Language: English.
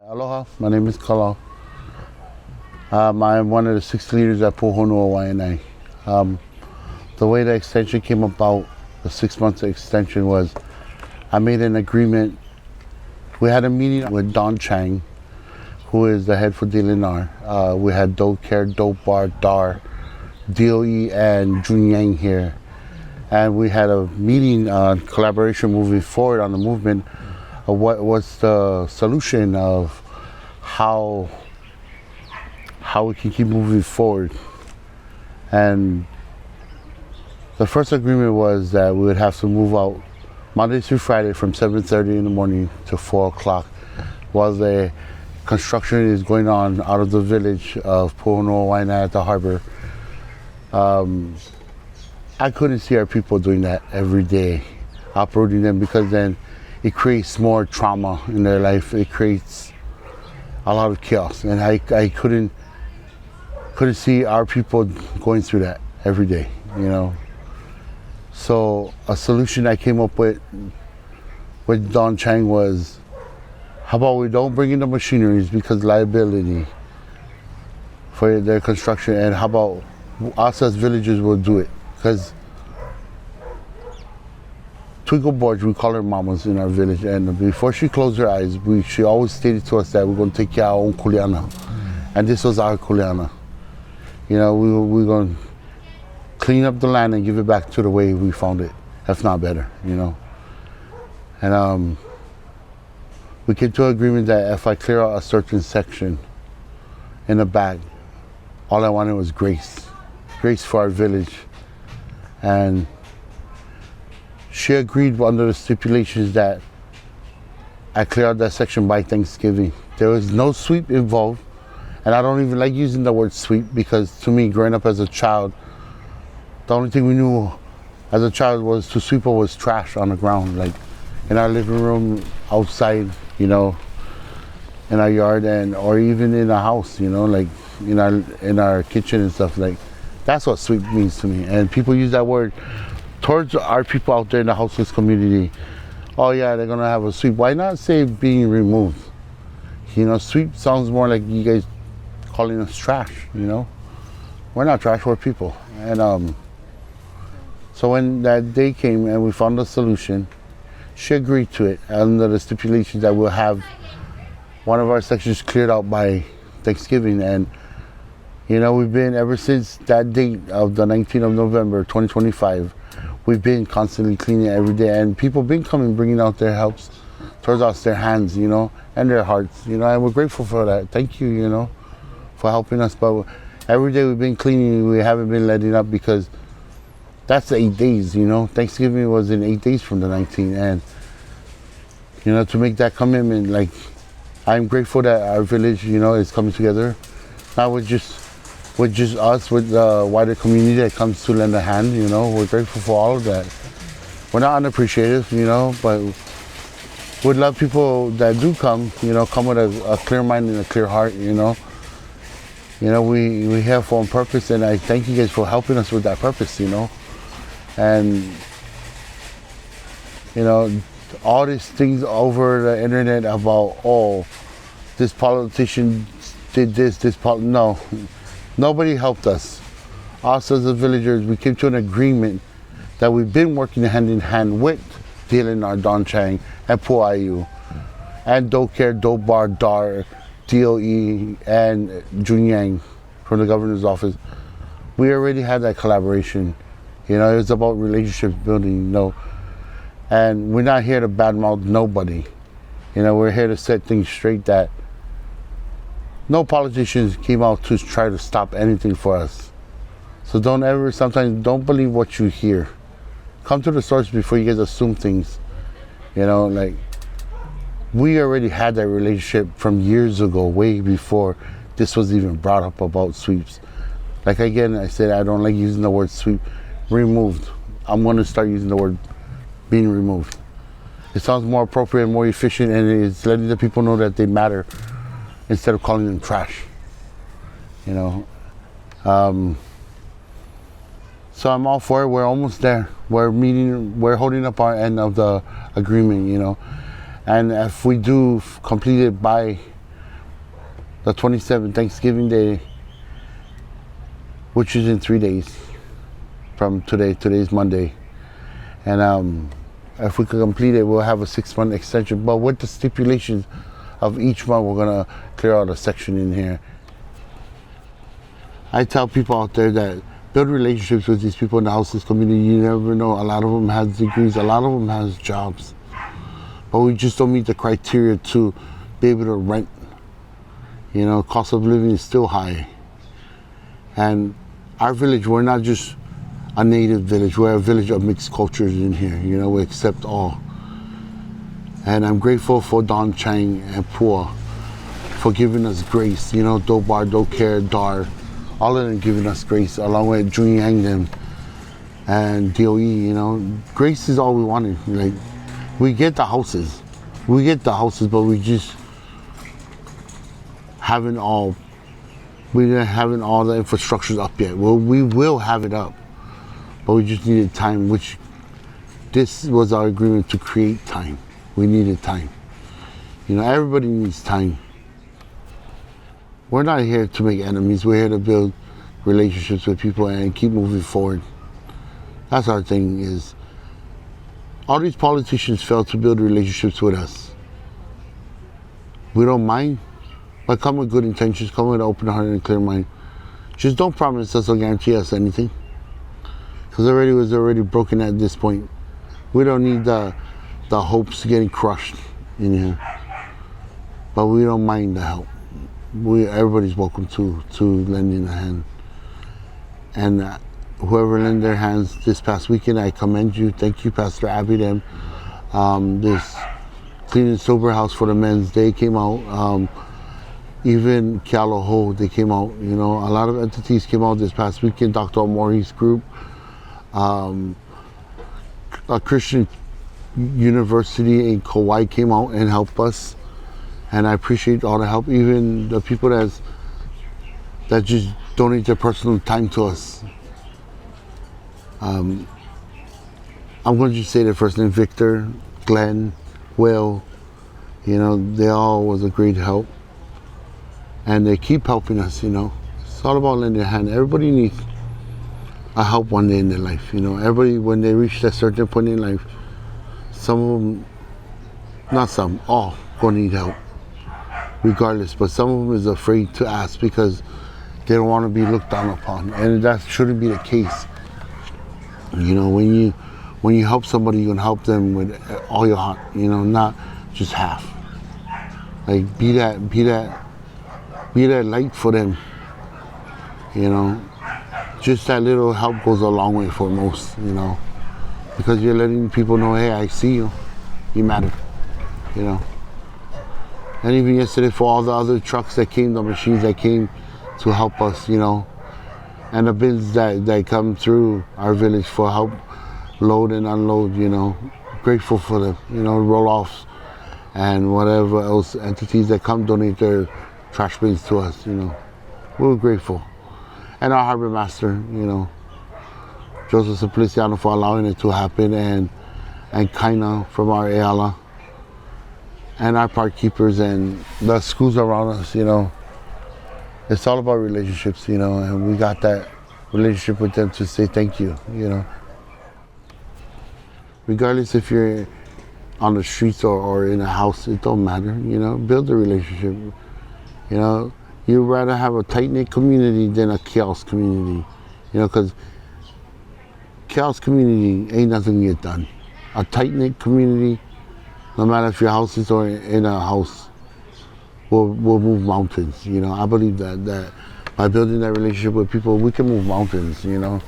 Aloha, my name is Kaulana. I'm one of the 6 leaders at Pu'uhonua, Waiʻanae. The way the extension came about, the 6 months extension was, I made an agreement. We had a meeting with Dawn Chang, who is the head for DLNR. We had Dope Bar, Dar, DOE, and Jun Yang here. And we had a meeting on collaboration moving forward on the movement of what was the solution of how we can keep moving forward. And the first agreement was that we would have to move out Monday through Friday from 7:30 in the morning to 4 o'clock while the construction is going on out of the village of Puʻuhonua, Waiʻanae at the harbor. I couldn't see our people doing that every day, uprooting them, because then it creates more trauma in their life. It creates a lot of chaos, and I couldn't see our people going through that every day, you know. So a solution I came up with Dawn Chang was, how about we don't bring in the machineries because liability for their construction, and how about us as villagers will do it? Because Twinkle Borge, we call her mamas in our village, and before she closed her eyes, she always stated to us that we're going to take care of our own kuleana. And this was our kuleana. You know, we're going to clean up the land and give it back to the way we found it, if not better, you know. And we came to an agreement that if I clear out a certain section in the back, all I wanted was grace for our village. And she agreed under the stipulations that I clear out that section by Thanksgiving. There was no sweep involved, and I don't even like using the word sweep, because to me, growing up as a child, the only thing we knew as a child was to sweep up was trash on the ground, like in our living room, outside, you know, in our yard, or even in our house, you know, like in our kitchen and stuff. Like, that's what sweep means to me. And people use that word towards our people out there in the houseless community. Oh yeah, they're gonna have a sweep. Why not say being removed? You know, sweep sounds more like you guys calling us trash, you know? We're not trash, we're people. And so when that day came and we found a solution, she agreed to it under the stipulations that we'll have one of our sections cleared out by Thanksgiving. And you know, we've been, ever since that date of the 19th of November, 2025, we've been constantly cleaning every day, and people been coming, bringing out their helps towards us, their hands, you know, and their hearts, you know, and we're grateful for that. Thank you, you know, for helping us. But every day we've been cleaning, we haven't been letting up, because that's the 8 days, you know. Thanksgiving was in 8 days from the 19th, and, you know, to make that commitment, like, I'm grateful that our village, you know, is coming together. Not with just us, with the wider community that comes to lend a hand, you know. We're grateful for all of that. We're not unappreciative, you know, but we'd love people that do come, you know, come with a clear mind and a clear heart, you know. You know, we have for a purpose, and I thank you guys for helping us with that purpose, you know. And, you know, all these things over the internet about, oh, this politician did this, no. Nobody helped us. Us as the villagers, we came to an agreement that we've been working hand in hand with DLNR, Dawn Chang, and Pu'uhonua, and Dope Bar, Dar, DOE, and Jun Yang from the Governor's office. We already had that collaboration. You know, it's about relationship building, you know. And we're not here to badmouth nobody. You know, we're here to set things straight, that no politicians came out to try to stop anything for us. So sometimes don't believe what you hear. Come to the source before you guys assume things. You know, like, we already had that relationship from years ago, way before this was even brought up about sweeps. Like, again, I said, I don't like using the word sweep. Removed. I'm gonna start using the word being removed. It sounds more appropriate, more efficient, and it's letting the people know that they matter, instead of calling them trash, you know. So I'm all for it. We're almost there. We're holding up our end of the agreement, you know. And if we do complete it by the 27th, Thanksgiving Day, which is in 3 days from today. Today's Monday. And if we can complete it, we'll have a 6-month extension. But with the stipulations of each month, we're gonna clear out a section in here. I tell people out there that build relationships with these people in the houseless community. You never know. A lot of them has degrees. A lot of them has jobs. But we just don't meet the criteria to be able to rent. You know, cost of living is still high. And our village, we're not just a native village. We're a village of mixed cultures in here. You know, we accept all. And I'm grateful for Dawn Chang and Pu'uhonua for giving us grace. You know, Dobar, Dokare, Dar, all of them giving us grace, along with Jun Yang them and DOE. You know, grace is all we wanted. Like, we get the houses, but we just haven't all. We haven't all the infrastructures up yet. Well, we will have it up, but we just needed time. Which this was our agreement to create time. We needed time. You know, everybody needs time. We're not here to make enemies. We're here to build relationships with people and keep moving forward. That's our thing. Is all these politicians fail to build relationships with us. We don't mind, but come with good intentions, come with an open heart and a clear mind. Just don't promise us or guarantee us anything, because it was already broken at this point. We don't need the hopes getting crushed in here, but we don't mind the help. Everybody's welcome to lending a hand. And whoever lent their hands this past weekend, I commend you. Thank you, Pastor Abby. Them. This Clean and Sober House for the Men's Day came out. Even Kealoho, they came out. You know, a lot of entities came out this past weekend. Dr. Omori's group, a Christian university in Kauai came out and helped us. And I appreciate all the help, even the people that just donate their personal time to us. I'm going to just say their first name: Victor, Glenn, Will. You know, they all was a great help, and they keep helping us. You know, it's all about lending a hand. Everybody needs a help one day in their life. You know, everybody, when they reach that certain point in life, some of them, not some, all going to need help, regardless. But some of them is afraid to ask because they don't want to be looked down upon, and that shouldn't be the case. You know, when you help somebody, you can help them with all your heart. You know, not just half. Like, be that light for them. You know, just that little help goes a long way for most. You know, because you're letting people know, hey, I see you, you matter. You know. And even yesterday, for all the other trucks that came, the machines that came to help us, you know, and the bins that come through our village for help load and unload, you know, grateful for them, you know, roll-offs and whatever else entities that come donate their trash bins to us, you know. We're grateful. And our harbor master, you know, Joseph Simpliciano, for allowing it to happen, and Kaina from our Eala, and our park keepers and the schools around us, you know. It's all about relationships, you know, and we got that relationship with them to say thank you, you know. Regardless if you're on the streets or in a house, it don't matter, you know. Build a relationship, you know. You'd rather have a tight-knit community than a chaos community, you know, because chaos community ain't nothing get done. A tight-knit community, no matter if your house is or in a house, we'll move mountains, you know. I believe that by building that relationship with people, we can move mountains, you know.